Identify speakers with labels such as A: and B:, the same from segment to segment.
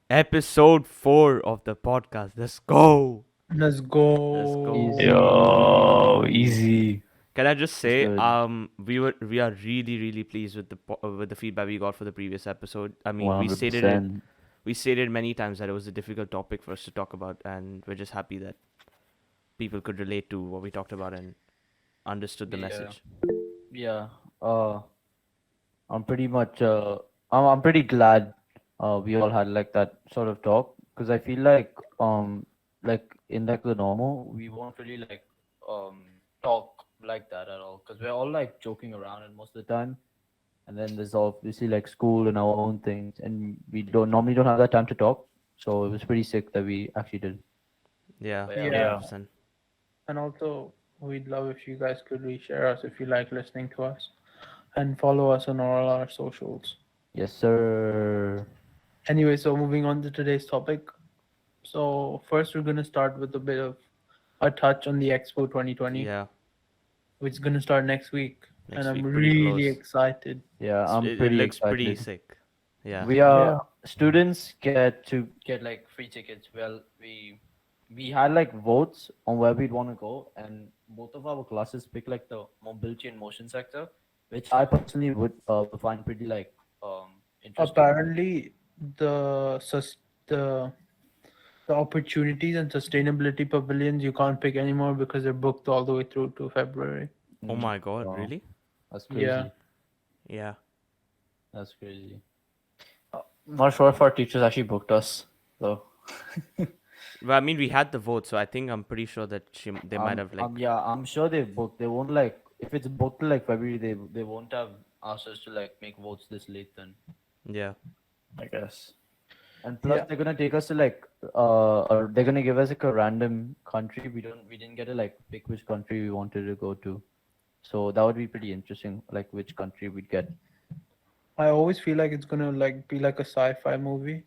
A: Episode 4 of the podcast. Let's go.
B: Let's
A: Let's
B: go.
A: go.
C: Yo, easy.
A: Can I just
C: That's
A: say,
C: good.
A: we are really pleased with the feedback we got for the previous episode. I mean, we
C: 100%.
A: stated many times that it was a difficult topic for us to talk about, and we're just happy that people could relate to what we talked about and understood the
C: Yeah.
A: message.
C: Yeah. Uh, I'm pretty much. I'm pretty glad. We all had like that sort of talk because I feel like in like the normal, we won't really um talk like that at all because we're all like joking around and most of the time, and then there's obviously like school and our own things, and we don't have that time to talk. So it was pretty sick that we actually did.
A: Yeah,
C: But yeah,
B: Yeah.
A: 100%.
B: And also, we'd love if you guys could reshare us if you like listening to us and follow us on all our socials.
C: yes, sir.
B: Anyway, so moving on to today's topic. So, first, we're going to start with a bit of a touch on the Expo 2020,
A: Yeah,
B: which is going to start next week. And
A: next
B: I'm
A: week, pretty
B: really
A: close.
B: excited.
C: Yeah, I'm
A: It
C: pretty
A: looks pretty
C: excited.
A: sick. Yeah.
C: We are
B: Yeah.
C: students get to get like free tickets. Well, we had like votes on where we'd want to go, and both of our classes picked like the mobility and motion sector, which I personally would find pretty like interesting.
B: Apparently, the sus- the opportunities and sustainability pavilions you can't pick anymore because they're booked all the way through to February.
A: Oh my god,
C: So
A: really?
C: that's
B: Yeah.
C: crazy.
A: Yeah.
C: That's crazy. Not sure if our teachers actually booked us though.
A: Well, I mean, we had the vote, so I think I'm pretty sure that they might have like,
C: Yeah, I'm sure they've booked. They won't like if it's booked till like February. They won't have asked us to like make votes this late. Then
A: yeah,
C: I guess. And plus,
B: Yeah.
C: they're gonna take us to like or they're gonna give us like a random country. We didn't get to like pick which country we wanted to go to. So that would be pretty interesting. Like which country we'd get.
B: I always feel like it's gonna like be like a sci-fi movie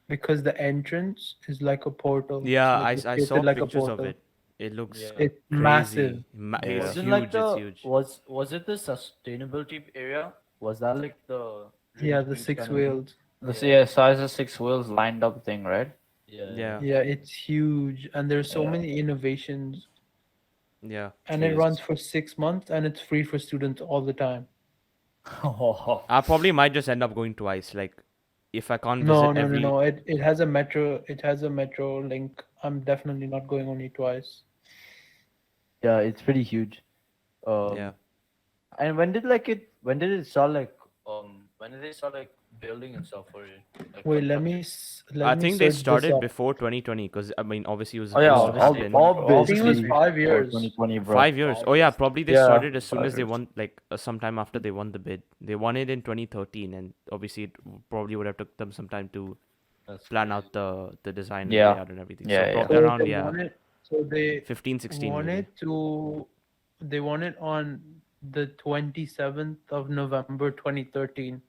B: because the entrance is like a portal.
A: yeah.
B: Like
A: I
B: it's
A: saw
B: shaped like a
A: pictures of
B: portal.
A: it. It looks
C: Yeah.
B: It's massive.
A: crazy. It's
C: Wasn't like
A: huge. It's
C: the
A: huge.
C: was it the sustainability area? Was that like the
B: Yeah,
C: really
B: the
C: huge
B: six
C: kind of thing?
B: wheels.
D: The size of six wheels lined up thing, right?
C: Yeah.
A: Yeah,
B: Yeah, it's huge, and there's so
D: Yeah.
B: many innovations,
A: yeah.
B: and it runs for 6 months, and it's free for students all the time.
A: I probably might just end up going twice. Like, if I can't
B: No,
A: visit
B: no, no,
A: every,
B: no. It has a metro. It has a metro link. I'm definitely not going only twice.
C: Yeah, it's pretty huge.
A: yeah.
C: And when did like it? When did it start? Like when did they start like building and stuff for it? Like
B: Wait,
C: what
B: let
A: I
B: me
A: think they
B: search this
A: started
B: up.
A: before 2020, because I mean, obviously,
D: Oh yeah,
A: it was supposed to
D: obviously,
A: have been
C: all
B: I think it was
C: basically
B: 5 years.
D: 2020, bro.
A: 5 years. Oh yeah, probably they
D: Yeah,
A: started as soon
D: 5
A: as they
D: years.
A: won, like sometime after they won the bid. They won it in 2013, and obviously it probably would have took them some time to
C: That's
A: plan
C: crazy.
A: out the design and
D: Yeah.
A: layout and everything.
D: Yeah,
A: So
D: yeah.
A: probably
B: So
A: around,
B: they
A: yeah,
B: won it. So they
A: 15, 16
B: won
A: maybe.
B: it to. They won it on the 27th of November 2013.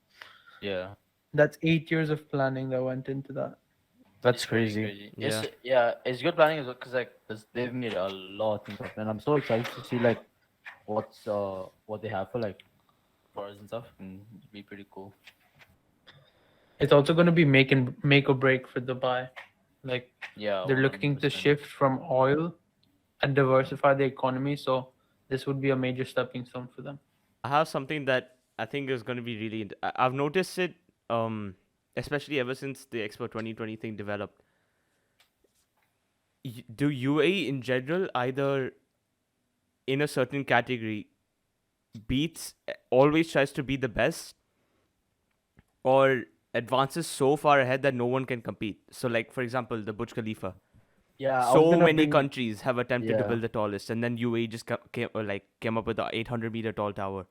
C: Yeah,
B: That's 8 years of planning that went into that.
D: That's
C: pretty
D: crazy.
A: Yeah.
C: It's good planning as well because like they've made a lot of things up, and I'm so excited to see like what they have for like for us and stuff, and it'd be pretty cool.
B: It's also going to be make or break for Dubai. Like
C: Yeah,
B: they're looking to
C: 100%.
B: shift from oil and diversify the economy. So this would be a major stepping stone for them.
A: I have something that I think is going to be really. I've noticed it, especially ever since the Expo 2020 thing developed. Do UAE in general, either in a certain category, always tries to be the best, or advances so far ahead that no one can compete? So, like for example, the Burj Khalifa.
C: Yeah, I was
A: So
C: gonna
A: many
C: bring-
A: countries have attempted to
C: Yeah.
A: build the tallest, and then UAE just came up with the 800-meter tall tower.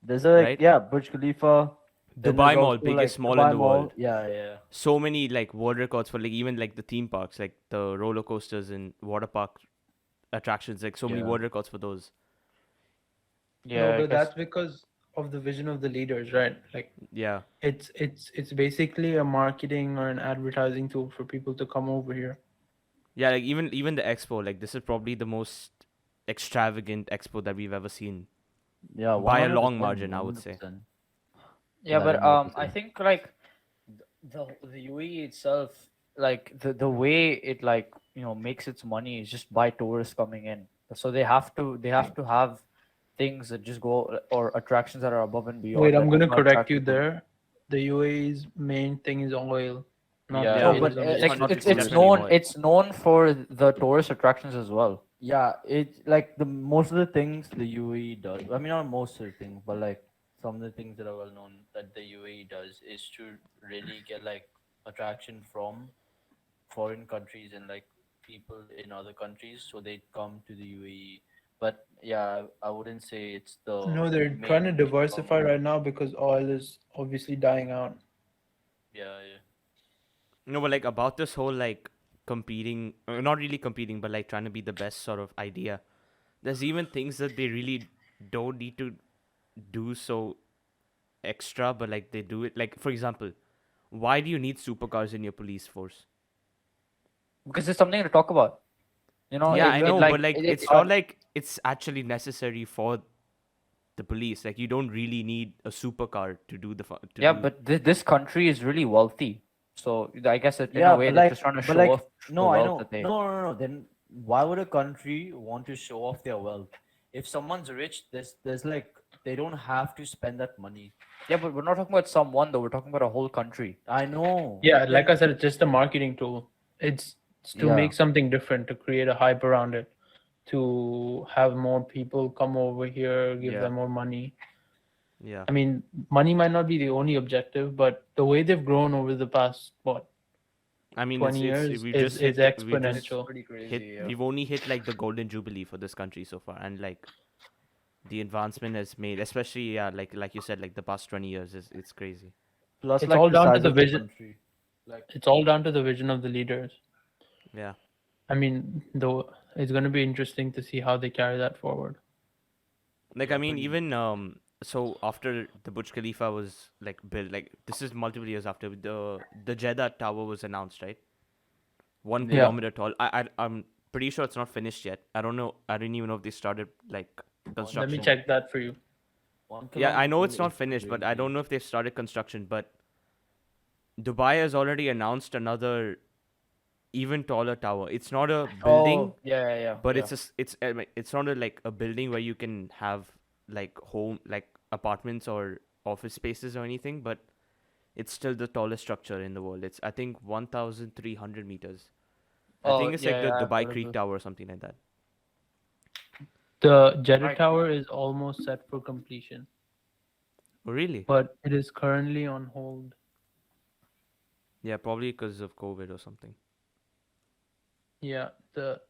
C: There's a like
A: Right?
C: yeah Burj Khalifa. Then
A: Dubai
C: there's
A: Mall,
C: also,
A: biggest
C: like,
A: mall
C: Dubai
A: in the
C: Mall.
A: world.
C: Yeah, yeah.
A: So many like world records for like even like the theme parks, like the roller coasters and water park attractions, like so many
C: Yeah.
A: world records for those.
D: Yeah,
B: No,
D: I
B: but
D: guess-
B: that's because of the vision of the leaders, right? Like
A: Yeah,
B: it's basically a marketing or an advertising tool for people to come over here.
A: yeah. Like even the expo, like this is probably the most extravagant expo that we've ever seen.
C: Yeah,
A: By a long
C: 100%,
A: margin, I would say.
C: 100%.
D: yeah, but I
C: 100%.
D: think like the UAE itself, like the way it like makes its money is just by tourists coming in. So they have to have things that just go or attractions that are above and
B: Wait,
D: beyond
B: I'm
D: that
B: gonna correct
D: attract
B: you
D: people.
B: there. The UAE's main thing is oil, not
D: Yeah,
A: Yeah,
C: No,
B: oil
A: but
B: is
C: but
B: only
A: it's
D: like
A: not.
B: one
A: It's
D: it's
B: part.
A: definitely
D: known
A: oil.
D: it's known for the tourist attractions as well.
C: yeah, it's like the most of the things the UAE does. I mean, not most of the things, but like some of the things that are well known that the UAE does is to really get like attraction from foreign countries and like people in other countries, so they come to the UAE. But yeah, I wouldn't say it's the
B: No, they're trying to
C: main
B: diversify
C: income.
B: right now because oil is obviously dying out.
C: Yeah, yeah.
A: No, but like about this whole like competing, not really competing, but like trying to be the best sort of idea. There's even things that they really don't need to do so extra, but like they do it. Like for example, why do you need supercars in your police force?
D: Because it's something to talk about.
A: Yeah, I
D: It
A: know,
D: like
A: but like
D: it
A: it's not like it's actually necessary for the police. Like you don't really need a supercar to do to
D: yeah,
A: do.
D: but this country is really wealthy, so I guess that in a
C: Yeah,
D: way
C: but
D: they're just trying to
C: but
D: show off the
C: no, I
D: wealth
C: know.
D: that they.
C: No. Then why would a country want to show off their wealth? If someone's rich, there's like they don't have to spend that money.
D: Yeah, but we're not talking about someone though. We're talking about a whole country.
C: I know,
B: Yeah,
C: but
B: like
C: then
B: I said, it's just a marketing tool. It's to
C: yeah,
B: make something different, to create a hype around it, to have more people come over here, give
D: Yeah.
B: them more money.
A: Yeah,
B: I mean, money might not be the only objective, but the way they've grown over the past what
A: I mean
B: 20
A: it's
B: years
A: we've
B: is
A: just
B: is
A: hit we've just
D: It's
B: exponential.
D: pretty
A: hit
D: crazy. Yeah.
A: we've only hit like the golden jubilee for this country so far, and like the advancement has made, especially yeah, like you said, like the past 20 years is it's crazy.
C: plus
B: It's
C: like
B: all
C: the
B: down to
C: size
B: the
C: of the
B: vision.
C: country, like
B: It's all down to the vision of the leaders.
A: Yeah,
B: I mean, though it's going to be interesting to see how they carry that forward.
A: like I
C: yeah,
A: mean
C: pretty.
A: even so after the Burj Khalifa was like built, like this is multiple years after the Jeddah Tower was announced, right? One
D: Yeah.
B: Yeah.
A: kilometer tall. I'm pretty sure it's not finished yet. I don't know. I didn't even know if they started like
C: One
B: Let me
A: construction.
C: kilo-
B: check that for you.
A: Yeah, I know it's
C: is
A: not finished, but I
C: crazy.
A: don't know if they've started construction. But Dubai has already announced another even taller tower. It's not a building,
D: Oh, yeah, yeah, yeah.
A: but
D: Yeah.
A: it's not a, like a building where you can have like home like apartments or office spaces or anything. But it's still the tallest structure in the world. It's I think 1,300 meters. I
D: Oh,
A: think it's like
D: yeah,
A: the
D: yeah. I've
A: Dubai
D: heard of
A: Creek
D: this.
A: Tower or something like that.
B: The Jeddah
D: Right.
B: Tower is almost set for completion,
A: Oh, really?
B: but it is currently on hold.
A: Yeah, probably because of COVID or something.
B: Yeah, the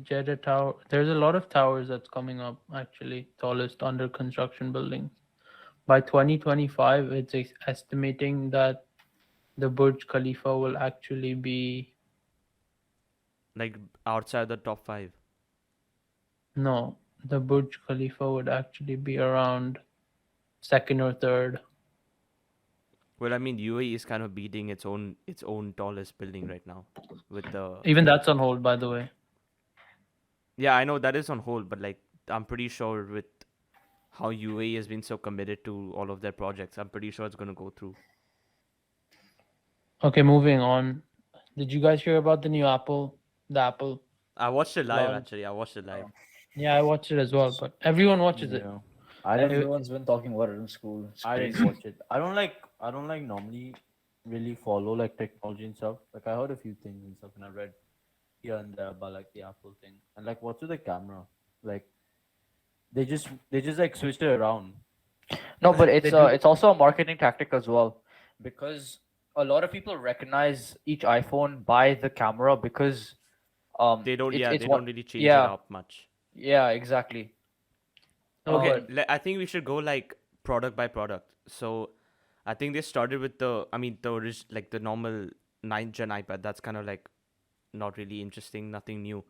B: Jeddah Tower. There's a lot of towers that's coming up actually, tallest under construction buildings. By 2025, it's estimating that the Burj Khalifa will actually be
A: Like outside the top five.
B: no, the Burj Khalifa would actually be around second or third.
A: Well, I mean, UAE is kind of beating its own tallest building right now with the.
B: Even that's on hold, by the way.
A: Yeah, I know that is on hold, but like I'm pretty sure with how UAE has been so committed to all of their projects, I'm pretty sure it's gonna go through.
B: Okay, moving on. Did you guys hear about the new Apple? The Apple
A: I watched it live
B: launch?
A: actually. I watched it live.
B: Yeah, I watched it as well, but everyone watches it.
C: Yeah, I didn't.
D: Everyone's been talking about it in school. It's
C: I didn't
D: crazy.
C: watch it. I don't like normally really follow like technology and stuff. Like I heard a few things and stuff, and I read here and there about like the Apple thing and like what's with the camera. Like they just like switched it around.
D: No, but
B: They do.
D: it's also a marketing tactic as well, because a lot of people recognize each iPhone by the camera because
A: They don't.
D: it's
A: Yeah,
D: it's
A: they
D: what
A: don't really change it
D: yeah
A: up much.
D: yeah exactly.
A: Okay,
B: Okay.
A: I think we should go like product by product. So, I think they started with I mean, like the normal 9th gen iPad. That's kind of like not really interesting, nothing new.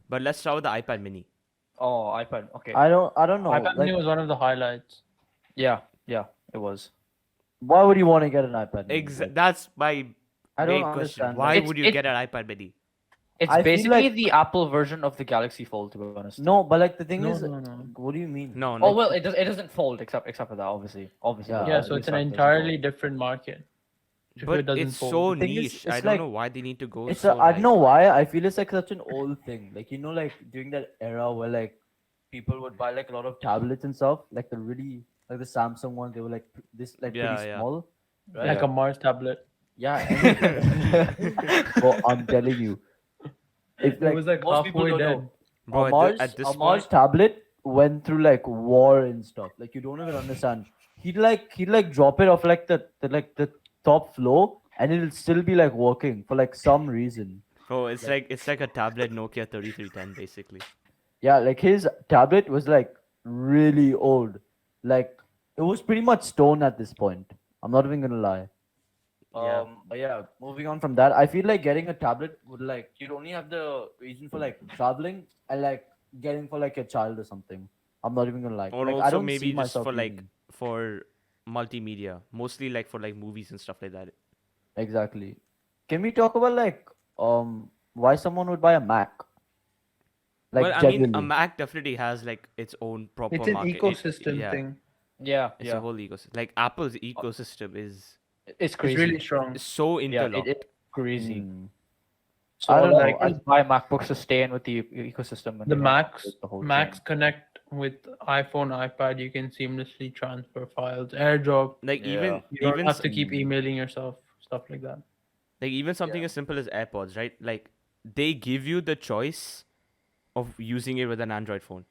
A: But let's start with the iPad Mini.
D: Oh, iPad. Okay.
C: I don't know.
B: iPad
C: Like
B: Mini was one of the highlights.
D: Yeah, yeah, it was.
C: why would you want to get an iPad mini? Like,
A: That's my
C: I don't
A: main question.
C: understand.
A: Why
C: Like,
A: would you
D: It's
A: get an iPad Mini?
D: it's
C: I feel
D: basically
C: like
D: the Apple version of the Galaxy Fold, to be honest.
C: no, but like the thing
B: No,
C: is,
B: no, no.
C: what do you mean?
A: No,
D: Oh
A: no.
D: well, it doesn't fold except for that, obviously.
C: Yeah,
B: Yeah,
C: at
B: so it's
C: least
B: an
C: that doesn't
B: entirely
C: fold.
B: different market. if
A: But
B: it doesn't
A: it's
B: fold.
A: so
C: The thing is,
A: niche. I
C: it's
A: don't
C: like
A: know why they need to go
C: it's
A: so
C: I don't know
A: like.
C: why I feel it's like such an old thing. Like like during that era where like people would buy like a lot of tablets and stuff, like the really like the Samsung ones, they were like this like pretty
A: Yeah, yeah.
C: small, right?
B: Like
A: Yeah.
B: a Mars tablet.
C: Yeah, well, I'm telling you, if
B: It was
C: like
B: like
C: most people
B: halfway
C: don't know,
B: dead.
A: Bro, at
C: A
A: this
C: Mars
A: point,
C: tablet went through like war and stuff. Like you don't even understand. He'd like drop it off like the top floor, and it'll still be like working for like some reason.
A: bro,
C: Like
A: it's like a tablet Nokia 3310 basically.
C: yeah, like his tablet was like really old. Like it was pretty much stone at this point. I'm not even gonna lie.
A: Yeah.
C: But yeah, moving on from that, I feel like getting a tablet would like you'd only have the reason for like traveling and like getting for like a child or something. I'm not even gonna lie.
A: Or
C: Like I
A: also
C: don't see
A: maybe just
C: myself
A: for like
C: using
A: for multimedia, mostly like for like movies and stuff like that.
C: exactly. Can we talk about like why someone would buy a Mac?
A: Well,
C: Like
A: I mean, a
C: genuinely.
A: Mac definitely has like its own proper
B: It's an
A: market.
B: ecosystem
A: Yeah,
B: thing.
D: Yeah,
A: it's a
D: yeah.
A: whole ecosystem. Like Apple's ecosystem
D: It's
B: It's really
D: crazy.
B: strong.
A: is so
D: Yeah,
A: interlocked.
D: it's crazy.
C: Hmm.
D: So
C: I
D: a
C: don't
D: lot
C: know.
D: of
B: Like
C: I
D: people buy MacBooks to stay in with the ecosystem, and
B: the
D: you know,
B: Macs,
D: with the whole
B: Macs
D: thing.
B: connect with iPhone, iPad. You can seamlessly transfer files, AirDrop.
A: Like
C: yeah.
B: You don't
A: even
B: have to keep
C: Hmm.
B: emailing yourself, stuff like that.
A: like even something
C: Yeah.
A: as simple as AirPods, right? Like they give you the choice of using it with an Android phone,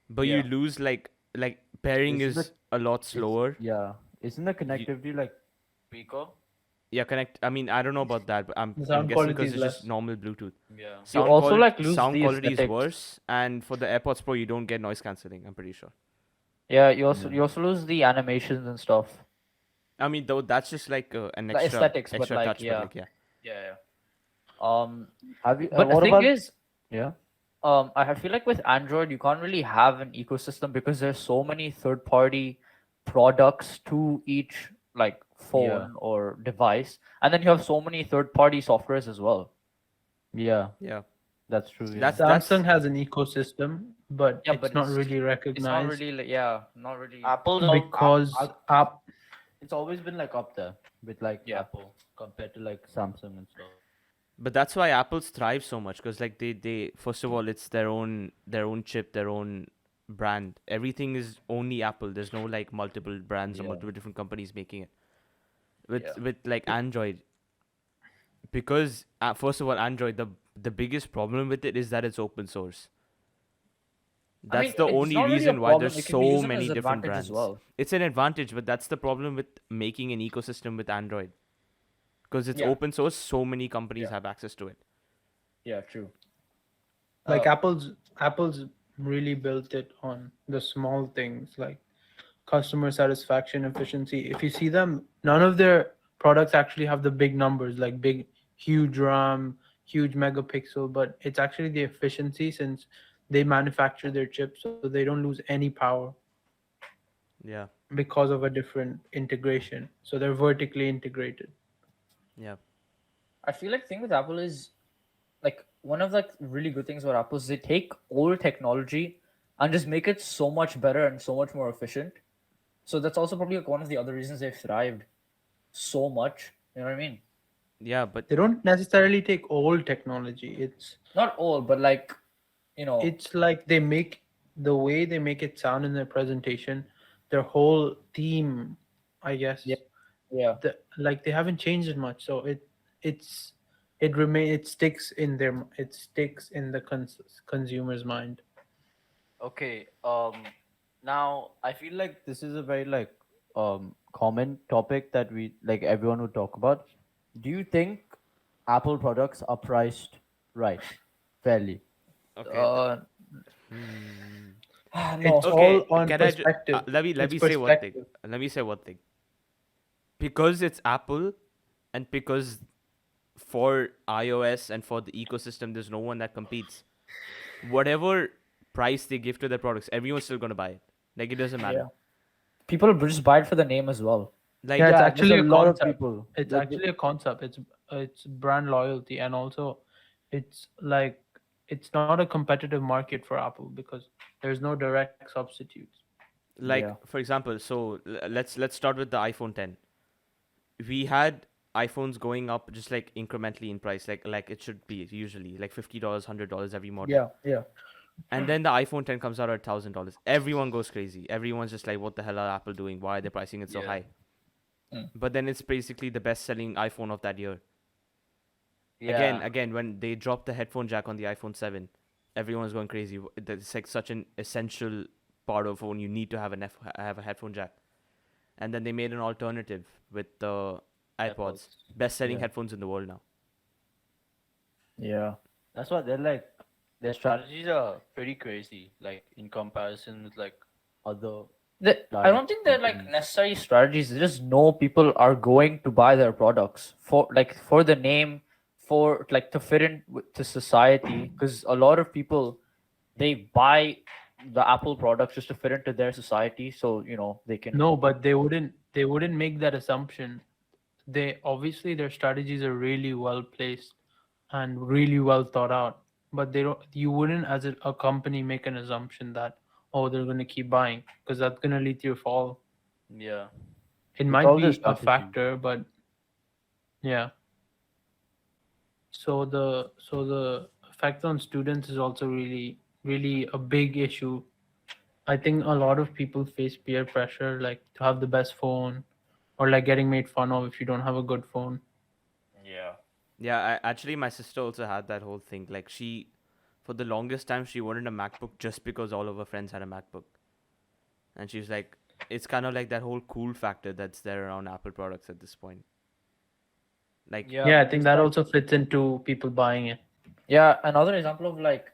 A: but you
C: Yeah.
A: lose like pairing
C: Isn't the
A: is a lot
C: it's
A: slower.
C: yeah. Isn't the
A: You,
C: connectivity like weaker?
A: yeah, connect. I mean, I don't know about that, but
B: The
A: I'm
B: sound
A: guessing
B: quality
A: because
B: is
A: it's just
B: less.
A: normal Bluetooth.
C: Yeah.
D: You also like lose
A: Sound
D: the
A: quality is
D: aesthetics.
A: worse, and for the AirPods Pro, you don't get noise cancelling. I'm pretty sure.
D: Yeah,
C: Yeah.
D: you also lose the animations and stuff.
A: I mean, though that's just like an
D: The aesthetics, but
A: extra
D: like
A: touch, but
D: yeah,
A: like yeah,
D: yeah, yeah. Um,
C: Have you?
D: but the
C: What
D: thing
C: about?
D: is,
C: Yeah.
D: I feel like with Android, you can't really have an ecosystem because there's so many third-party products to each like
C: Yeah.
D: phone or device, and then you have so many third-party softwares as well.
C: Yeah.
A: yeah.
C: That's true. Yeah.
A: That's
B: Samsung has an ecosystem, but
D: Yeah,
B: it's
D: but
B: not really
D: it's not
B: recognized
D: really like, yeah, not really.
C: Apple's all,
B: because app.
C: it's always been like up there with like
D: Yeah,
C: Apple compared to like Samsung and stuff.
A: but that's why Apple's thrive so much because like they first of all it's their own chip, their own brand. Everything is only Apple. There's no like multiple brands or
C: Yeah.
A: multiple different companies making it.
D: yeah.
A: With like Android, because first of all Android the biggest problem with it is that it's open source.
D: I mean,
A: That's the
D: it's
A: only
D: not really a
A: reason why
D: problem.
A: there's
D: It can be
A: so
D: used
A: many
D: as an
A: different
D: advantage as
A: brands.
D: well.
A: It's an advantage, but that's the problem with making an ecosystem with Android. Because it's
D: Yeah,
A: open source, so many companies
D: yeah,
A: have access to it.
D: yeah. True.
B: Like
D: Uh,
B: Apple's really built it on the small things like customer satisfaction, efficiency. If you see them, none of their products actually have the big numbers like big, huge RAM, huge megapixel, but it's actually the efficiency since they manufacture their chips, so they don't lose any power
A: Yeah,
B: because of a different integration. So they're vertically integrated.
A: yeah.
D: I feel like thing with Apple is like one of like really good things about Apple is they take old technology and just make it so much better and so much more efficient. So that's also probably like one of the other reasons they've thrived so much. You know what I mean?
A: Yeah, but
B: They don't necessarily take old technology.
D: Not all, but like you know,
B: It's like they make the way they make it sound in their presentation, their whole theme, I guess.
D: yeah, yeah.
B: Like they haven't changed it much, so it's it sticks in it sticks in the consumer's mind.
C: Okay. Now I feel like this is a very like common topic that we like everyone would talk about. Do you think Apple products are priced right, fairly?
A: okay.
D: Uh,
A: Hmm.
B: It's
D: no.
A: Okay,
B: all on
A: can I
B: perspective.
A: let
B: It's
A: me say one thing.
B: perspective.
A: Let me say one thing. Because it's Apple, and because for iOS and for the ecosystem, there's no one that competes. Whatever price they give to their products, everyone's still gonna buy it. Like it doesn't matter.
D: Yeah. People just buy it for the name as well.
A: Like
B: Yeah, it's
C: Yeah, there's
B: actually
C: a
B: a
C: lot of
B: concept.
C: people.
B: It's
C: Like,
B: actually a concept. It's brand loyalty, and also it's like it's not a competitive market for Apple because there's no direct substitutes.
A: like
C: yeah,
A: for example, so let's start with the iPhone 10. We had iPhones going up just like incrementally in price, like it should be usually like $50, $100 every model.
D: Yeah, yeah.
A: And then the iPhone 10 comes out at $1,000. Everyone goes crazy. Everyone's just like, what the hell are Apple doing? Why are they pricing it so
C: Yeah.
A: high?
D: Mm.
A: But then it's basically the best-selling iPhone of that year.
C: Yeah.
A: Again, when they dropped the headphone jack on the iPhone 7, everyone's going crazy. It's like such an essential part of phone. You need to have have a headphone jack. And then they made an alternative with the iPods, best-selling
C: Yeah.
A: headphones in the world now.
D: Yeah.
C: That's why they're like their strategies are pretty crazy, like in comparison with like other
D: I don't think they're like
C: companies.
D: necessary strategies. They just know people are going to buy their products for the name, for like to fit in to society. Because a lot of people they buy the Apple products just to fit into their society, so they can.
B: No, but they wouldn't make that assumption. They obviously their strategies are really well placed and really well thought out. But they don't. You wouldn't, as a company, make an assumption that they're going to keep buying because that's going to lead to a fall.
C: Yeah.
B: It
C: It's
B: might
C: all the
B: be a
C: strategy.
B: factor, but yeah. So the effect on students is also really a big issue. I think a lot of people face peer pressure, like to have the best phone, or like getting made fun of if you don't have a good phone.
C: Yeah.
A: Yeah, actually, my sister also had that whole thing. Like, for the longest time, she wanted a MacBook just because all of her friends had a MacBook. And she's like, it's kind of like that whole cool factor that's there around Apple products at this point. Like,
B: Yeah, I think
D: it's
B: that
D: like,
B: also fits into people buying it.
D: yeah, another example of like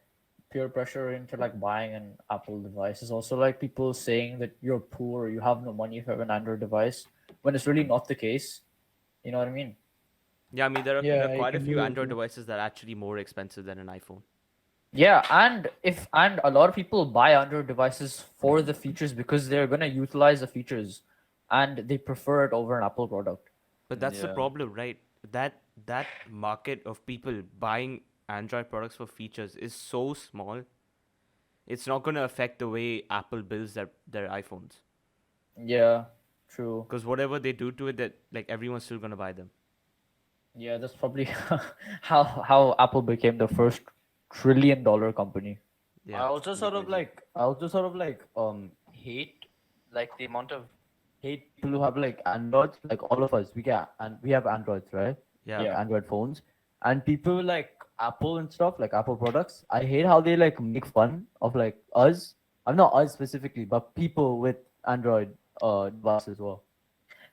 D: peer pressure into like buying an Apple device is also like people saying that you're poor, you have no money if you have an Android device, when it's really not the case. You know what I mean?
A: yeah, I mean, there are
B: Yeah, I
A: quite a few
B: agree with
A: Android
B: you.
A: devices that are actually more expensive than an iPhone.
D: Yeah, and a lot of people buy Android devices for the features because they're gonna utilize the features, and they prefer it over an Apple product.
A: But that's the
C: Yeah.
A: problem, right? That market of people buying Android products for features is so small. It's not going to affect the way Apple builds their iPhones.
D: Yeah, true.
A: Because whatever they do to it, that like everyone's still going to buy them.
D: Yeah, that's probably how Apple became the first trillion-dollar company.
A: Yeah.
C: I also sort of like hate like the amount of hate people who have like Androids, like all of us. We have Androids, right?
A: Yeah.
C: Like
D: Yeah.
C: Android phones. And people like Apple and stuff, like Apple products. I hate how they like make fun of like us. I'm not us specifically, but people with Android device as well.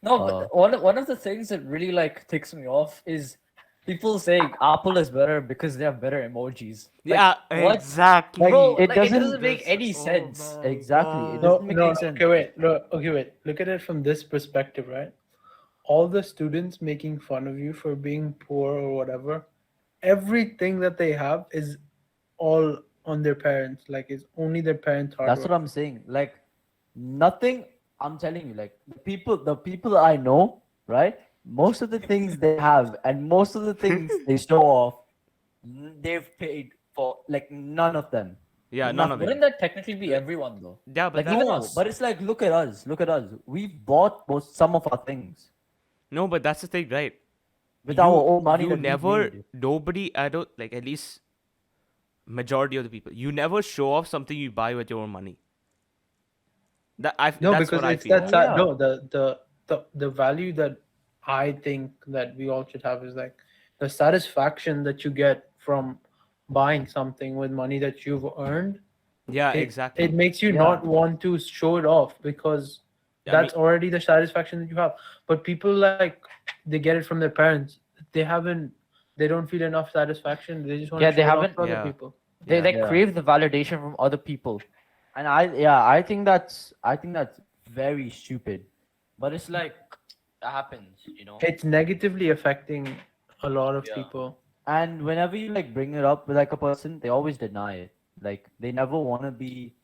D: No,
C: Uh
D: but one of the things that really like ticks me off is people saying Apple is better because they have better emojis. Like
A: Yeah,
D: what?
A: exactly.
C: like
D: Bro,
C: it
D: like it
C: doesn't
D: doesn't make any sense.
C: exactly. It
B: No,
C: doesn't make
B: no,
C: any
B: no.
C: sense.
B: Okay, wait. No, okay, wait. Look at it from this perspective, right? All the students making fun of you for being poor or whatever, everything that they have is all on their parents. Like, it's only their parents' hard
C: That's what
B: work.
C: I'm saying. Like nothing. I'm telling you, like the people I know, right? Most of the things they have and most of the things they show off, they've paid for. Like none of them,
A: Yeah, none of it.
D: Wouldn't
C: nothing.
D: that technically be everyone though?
A: Yeah, but
D: Like
A: that's
D: even
C: No,
D: us.
C: but it's like look at us. Look at us. We've bought most some of our things
A: no, but that's the thing, right?
C: with our own money
A: You
C: that we've
A: never
C: made.
A: nobody I don't like at least majority of the people. You never show off something you buy with your own money.
B: No,
A: That's
B: because
A: what I
B: it's
A: feel.
B: that
C: Oh yeah.
B: no, the value that I think that we all should have is like the satisfaction that you get from buying something with money that you've earned.
A: Yeah,
B: It
A: exactly.
B: makes you
C: Yeah.
B: not want to show it off because
A: I mean,
B: that's already the satisfaction that you have. But people like they get it from their parents. They haven't. They don't feel enough satisfaction. They just want
D: Yeah,
B: to
D: they
B: show it off
D: haven't.
B: to other
A: yeah,
B: people.
D: They
A: yeah.
D: like
C: Yeah.
D: crave the validation from other people.
C: And I think that's very stupid. But it's like that happens, you know.
B: It's negatively affecting a lot of
C: Yeah.
B: people.
C: And whenever you like bring it up with like a person, they always deny it. Like they never want to be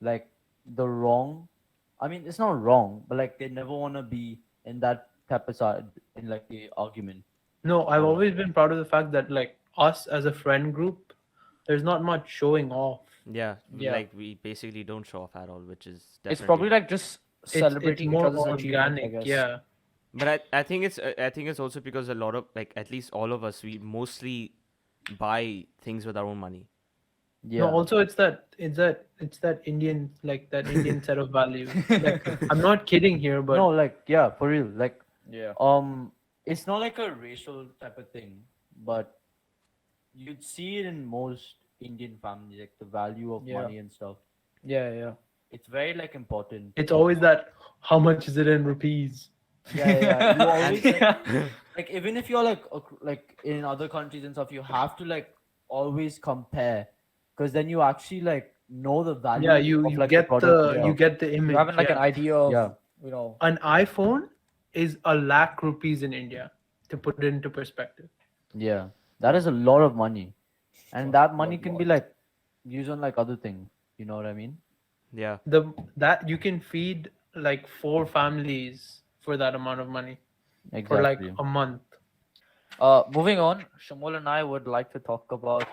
C: like the wrong. I mean, it's not wrong, but like they never want to be in that type of side in like the argument.
B: No, I've
C: Or like,
B: always been proud of the fact that like us as a friend group, there's not much showing off.
A: Yeah,
D: Yeah,
A: like we basically don't show off at all, which is
D: it's
A: definitely
D: probably
A: good.
D: like just
B: It's
D: celebrating each
B: more
D: other's achievement, I
B: organic,
D: guess.
B: yeah.
A: But I think it's also because a lot of like at least all of us we mostly buy things with our own money.
C: Yeah.
B: No, also it's that Indian, like that Indian set of values. Like I'm not kidding here, but
C: No, like yeah, for real. Like
D: Yeah.
C: it's not like a racial type of thing, but you'd see it in most Indian families, like the value of
D: Yeah.
C: money and stuff.
D: Yeah, yeah.
C: It's very like important.
B: it's always that, how much is it in rupees?
C: Yeah. You always
A: And
C: like even if you're like in other countries and stuff, you have to like always compare, because then you actually like know the value
B: Yeah, you
C: of
B: you
C: like the
B: get
C: product.
B: the
C: itself.
B: you get the image.
D: You having like an
B: yeah.
D: idea of,
C: Yeah.
D: you know.
B: An iPhone is 1 lakh rupees in India, to put it into perspective.
C: Yeah, that is a lot of money, and
D: Lot-
C: that money
D: lot-
C: can be
D: lot.
C: like used on like other things. You know what I mean?
A: yeah,
B: That you can feed like 4 families for that amount of money for like
C: Exactly.
B: a month.
D: Moving on, Shamol and I would like to talk about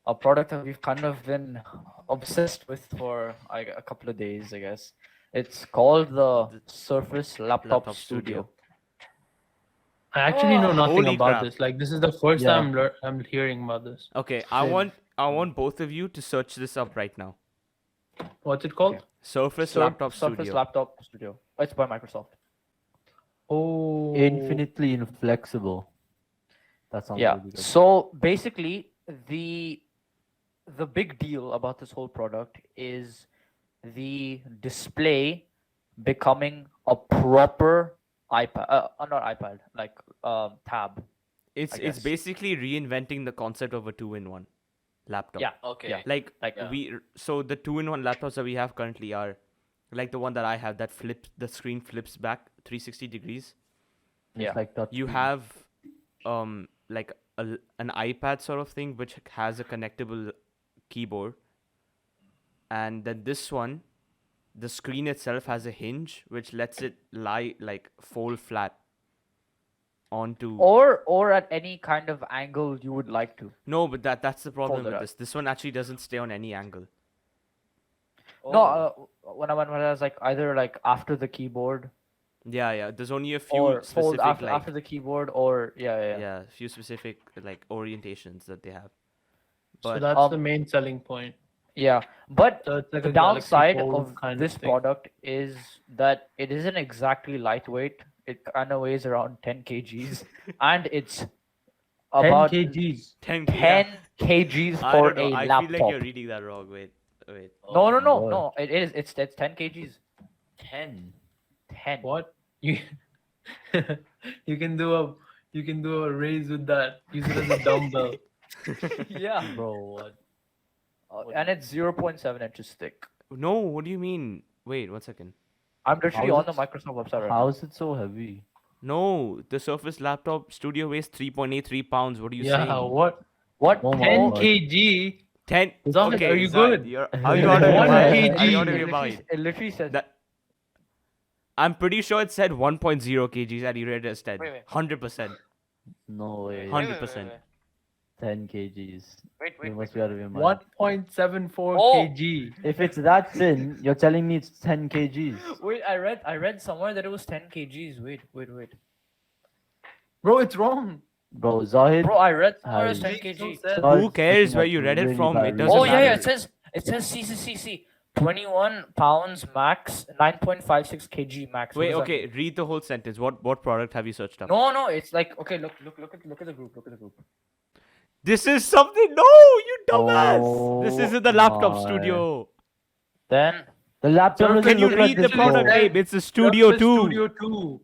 D: a product that we've kind of been obsessed with for like a couple of days, I guess. It's called the
A: The
D: Surface Laptop,
A: laptop
D: Studio.
A: studio.
B: I actually know nothing
A: Holy
B: about
A: crap.
B: this. Like this is the first
C: Yeah.
B: time I'm hearing about this.
A: Okay,
C: Same.
A: I want both of you to search this up right now.
B: What's it called?
D: Okay.
A: Surface Laptop
D: Surface
A: Studio.
D: Laptop Studio. It's by Microsoft.
B: Oh,
C: Infinitely inflexible. That sounds
D: Yeah.
C: really good.
D: So basically, the big deal about this whole product is the display becoming a proper iPad, not iPad, like tab.
A: It's
D: I
A: it's
D: guess.
A: basically reinventing the concept of a two-in-one laptop.
D: Yeah. Okay. Yeah.
A: Like
D: Like,
A: so the two-in-one laptops that we have currently are like the one that I have that flips the screen flips back 360 degrees.
C: It's
D: Yeah.
C: like touch
A: You
C: screen.
A: have like an iPad sort of thing which has a connectable keyboard, and then this one, the screen itself has a hinge which lets it lie like fold flat onto.
D: or at any kind of angle you would like to.
A: No, but that's the problem
D: Fold it
A: with
D: out.
A: this. This one actually doesn't stay on any angle.
D: No, when I was like either like after the keyboard
A: Yeah. There's only a few
D: or fold
A: specific
D: after
A: like
D: after the keyboard, or yeah.
A: yeah, a few specific like orientations that they have.
B: so
A: But
B: that's the main selling point.
D: Yeah, but
B: So it's like
D: the
B: a Galaxy
D: downside
B: Fold
D: of
B: kind
D: this
B: of thing.
D: product is that it isn't exactly lightweight. It kind of weighs around 10 kgs, and it's
B: 10
D: about
B: kgs.
A: 10
D: 10 kgs
A: I
D: for
A: don't know.
D: a
A: I
D: laptop.
A: feel like you're reading that wrong. Wait.
D: No, no, no,
C: Lord.
D: no. It is. It's 10 kgs.
C: 10.
D: 10.
B: What you you can do a raise with that. Use it as a dumbbell.
D: Yeah.
C: Bro, what?
D: And it's 0.7 inches thick.
A: No, what do you mean? Wait, 1 second.
D: I'm literally
C: How
D: on
C: is
D: the
C: it-
D: Microsoft website right
C: How
D: now.
C: is it so heavy?
A: No, the Surface Laptop Studio weighs 3.83 pounds. What are you
B: Yeah,
A: saying?
B: what?
D: What?
C: Oh my
B: 10
C: God.
B: kg?
A: 10.
B: Zahid,
A: Okay,
B: are you
A: Zahid,
B: good?
A: are you out of your
B: 1
A: mind?
B: kg.
A: Are you out of
D: It
A: your
D: literally,
A: mind?
D: it literally says.
A: That I'm pretty sure it said 1.0 kgs and you read it as 10.
D: Wait.
A: 100%.
C: No way.
A: 100%.
C: 10 kgs.
D: Wait,
C: You must be out of your mind.
B: 1.74
D: Oh!
B: kg.
C: If it's that thin, you're telling me it's 10 kgs.
D: Wait, I read somewhere that it was 10 kgs. Wait.
B: Bro, it's wrong.
C: Bro, Zahid.
D: Bro, I read somewhere
C: Harry.
D: it's 10
B: Makes no
D: kg.
B: sense.
C: Zahid's
A: Who cares
C: speaking
A: where
C: at
A: you read it
C: really
A: from?
C: bad
A: It
C: reason.
A: doesn't
D: Oh yeah,
A: matter.
D: it says see 21 pounds max, 9.56 kg max. What
A: Wait,
D: does that
A: okay,
D: mean?
A: read the whole sentence. What product have you searched up?
D: No, it's like okay, look at the group. Look at the group.
A: This is something. No, you dumbass. This
C: Oh
A: isn't the laptop
C: my.
A: studio.
D: Then
C: The laptop
B: Surface
C: doesn't
A: Can you
C: look like
A: read the
C: this, bro.
A: product
B: Hey,
A: name? It's a Studio
B: Surface
A: 2.
B: Studio 2.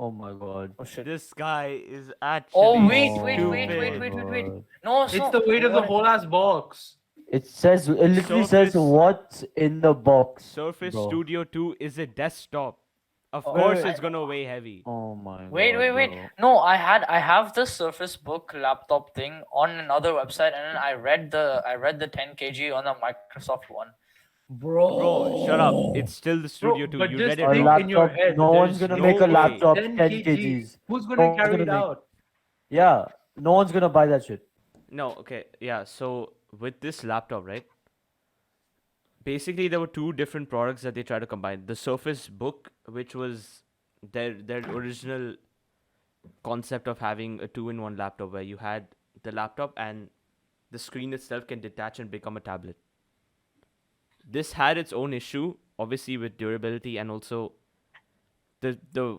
C: Oh my god.
D: oh shit.
A: This guy is actually
D: Oh wait.
A: stupid.
D: No,
B: It's the weight of the whole ass box.
C: It literally says
A: Surface-
C: what's in the box.
A: Surface
C: bro.
A: Studio 2 is a desktop. Of
D: Oh,
A: course
D: wait.
A: it's gonna weigh heavy.
C: Oh my
D: Wait.
C: god.
D: No, I have the Surface Book laptop thing on another website, and then I read the 10 kg on the Microsoft one.
A: Bro, shut up. It's still the Studio 2.
B: but
A: You
B: just
A: read it
C: A
B: think
A: wrong.
B: in your
C: laptop,
B: head,
C: no one's
A: there's
C: gonna
A: no
C: make a
A: way.
C: laptop
B: 10
C: 10
B: kg.
C: kgs.
B: Who's
C: No
B: gonna
C: one's
B: carry
C: gonna
B: it
C: make-
B: out?
C: Yeah, no one's gonna buy that shit.
A: No, okay. Yeah, so with this laptop, right? Basically, there were two different products that they tried to combine. The Surface Book, which was their original concept of having a two-in-one laptop where you had the laptop and the screen itself can detach and become a tablet. This had its own issue, obviously with durability, and also the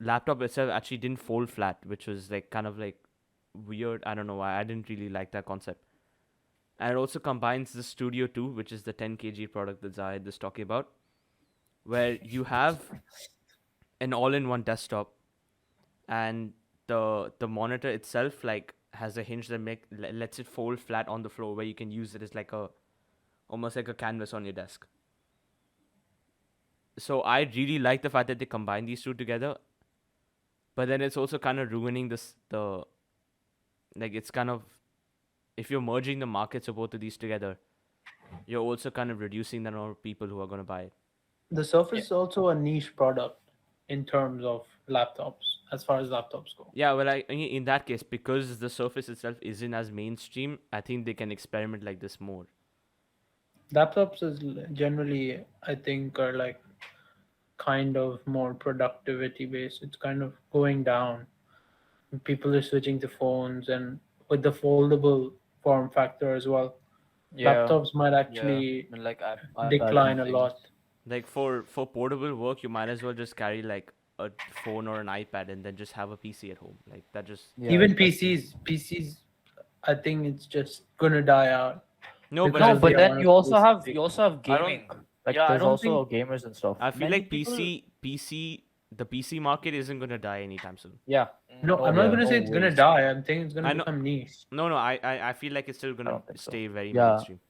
A: laptop itself actually didn't fold flat, which was like kind of like weird. I don't know why. I didn't really like that concept. And it also combines the Studio 2, which is the 10 kg product that Zahid is talking about, where you have an all-in-one desktop, and the monitor itself like has a hinge that lets it fold flat on the floor, where you can use it as like a almost like a canvas on your desk. So I really like the fact that they combine these two together, but then it's also kind of ruining the like it's kind of, if you're merging the markets of both of these together, you're also kind of reducing the number of people who are going to buy it.
B: The Surface is also a niche product in terms of laptops, as far as laptops go.
A: Yeah, well, in that case, because the Surface itself isn't as mainstream, I think they can experiment like this more.
B: Laptops is generally, I think, are like kind of more productivity based. It's kind of going down. People are switching to phones, and with the foldable form factor as well, laptops might actually
C: I mean, like iPads
B: decline
C: and
B: a
C: things.
B: lot.
A: Like for portable work, you might as well just carry like a phone or an iPad and then just have a PC at home. Like that just
C: Yeah,
B: Even
C: exactly.
B: PCs, I think it's just gonna die out.
A: no, but
B: Because
A: I
D: No,
B: of
D: but
A: feel
B: the
D: then
B: amount
D: you
B: of
D: also
B: space
D: have
B: it
D: you
B: takes.
D: also have
A: I don't-
D: gaming. Like
C: Yeah, I
D: there's
C: don't
D: also
C: think-
D: gamers and stuff.
A: I feel
C: Many
A: like
C: people-
A: the PC market isn't gonna die anytime soon.
D: Yeah.
B: No, I'm not
C: Yeah.
B: gonna say
D: no
B: it's gonna
D: ways.
B: die. I'm saying it's gonna
A: I know.
B: become niche.
A: No, I feel like it's still
D: I
A: gonna
D: don't think so.
A: stay very
C: Yeah.
A: mainstream.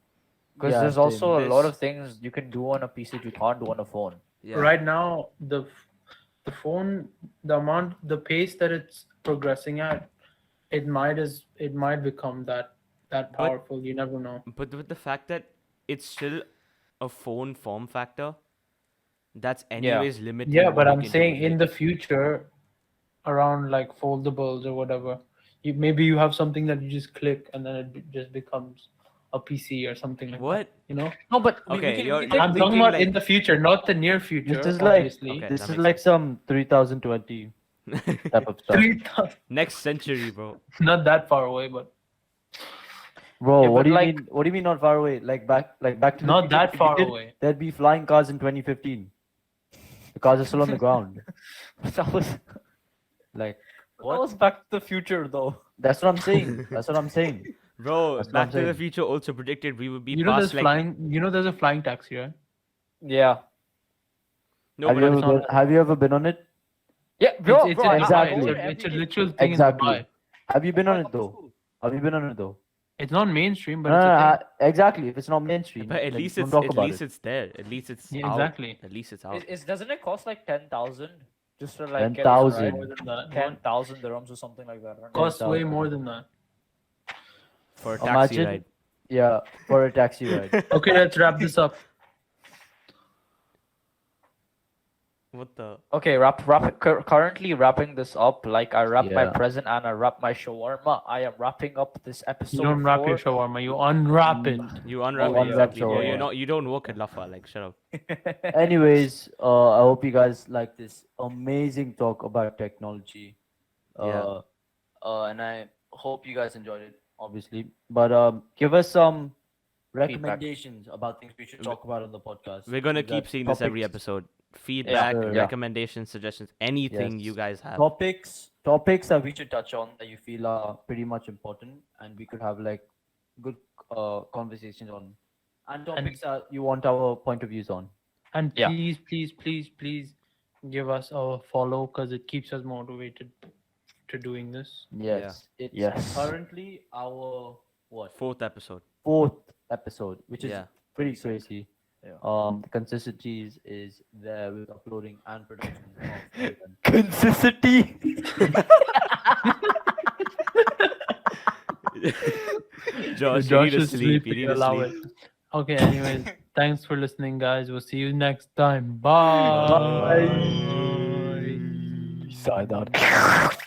D: Because
C: Yeah,
D: there's
C: same.
D: also a lot
A: This-
D: of things you can do on a PC that you can't do on a phone.
A: Yeah.
B: Right now, the phone, the pace that it's progressing at, it might become that powerful. You never know.
A: But with the fact that it's still a phone form factor, that's anyways limiting.
B: Yeah,
A: what
B: but
A: you
B: I'm
A: can do.
B: saying in
A: Like,
B: the future, around like foldables or whatever, maybe you have something that you just click and then it just becomes a PC or something like that.
A: what?
B: You know,
D: No, but
A: Okay, you're
B: I'm
A: thinking
B: talking about
A: like-
B: in the future, not the near future.
C: This is like
B: obviously.
A: Okay,
C: this
A: that
C: is
A: makes
C: like some 3020 type of stuff.
B: 3,000
A: next century, bro.
B: not that far away, but
C: Bro,
D: Yeah,
C: what
D: but
C: do you
D: like-
C: mean? What do you mean not far away? Like back to the
B: not
C: future
B: that far
C: predicted
B: away.
C: There'd be flying cars in 2015. The cars are still on the ground.
D: that was
C: Like
D: that was Back to the Future though.
C: that's what I'm saying. That's what I'm saying.
A: Bro,
C: That's what
A: Back
C: I'm
A: to the
C: saying.
A: Future also predicted we would be
B: You know,
A: past
B: there's
A: like
B: there's a flying taxi, right?
D: Yeah.
A: no,
C: have
A: but
C: you
A: I'm
C: ever
B: not-
C: been, have you ever been on it?
D: Yeah, bro.
B: it's
D: bro,
B: in
D: I- I
C: exactly.
D: go
B: Dubai.
D: there
B: It's a
D: every day.
B: literal thing
C: Exactly.
B: in Dubai.
C: Have you been on
D: Oh,
C: it
D: that's
C: though?
D: cool.
C: Have you been on it though?
B: It's not mainstream, but
C: No,
B: it's
C: no,
B: a
C: no,
B: thing.
C: exactly. If it's not mainstream,
A: but at
C: then
A: least
C: don't
A: it's
C: talk
A: at
C: about
A: least
C: it.
A: it's there. At least it's
B: Yeah,
A: out.
B: exactly.
A: At least it's out.
D: Doesn't it cost like 10,000 just to like
C: 10,000.
D: get
B: More
D: a
B: than that.
D: 10,000 dirhams or something like that? Right?
B: Costs way
C: 10,000.
B: more than that.
A: For a taxi
C: Imagine,
A: ride.
C: yeah, for a taxi ride.
B: Okay, let's wrap this up.
A: What the?
D: Okay, currently wrapping this up. Like I wrap my
C: Yeah.
D: present and I wrap my shawarma. I am wrapping up this episode.
B: You don't wrap your
D: for-
B: shawarma, you unwrap it.
A: You unwrap
C: Oh,
A: it,
C: unwrap
A: exactly. Bro.
C: shawarma.
A: You don't work at Lafa. Like shut up.
C: Anyways, I hope you guys like this amazing talk about technology.
A: Yeah.
C: And I hope you guys enjoyed it, obviously. But give us some recommendations about things we should talk about on the podcast.
A: We're gonna
C: These are
A: keep seeing this every
C: topics-
A: episode. Feedback,
C: sure.
D: Yeah.
A: recommendations, suggestions, anything
C: Yes.
A: you guys have.
C: Topics that we should touch on that you feel are pretty much important, and we could have like good conversations on, and topics that you want our point of views on.
B: And
D: Yeah.
B: please give us a follow because it keeps us motivated to doing this.
C: Yes, it's
D: Yes.
C: currently our what
A: 4th episode.
C: 4th episode, which is
A: Yeah.
C: pretty crazy.
D: Yeah.
C: The consistency is there with uploading and production. Of content.
D: Consistency.
A: Josh, you need to sleep. You need to
B: allow
A: sleep.
B: it. Okay, anyways, thanks for listening, guys. We'll see you next time. Bye.
D: Sign out.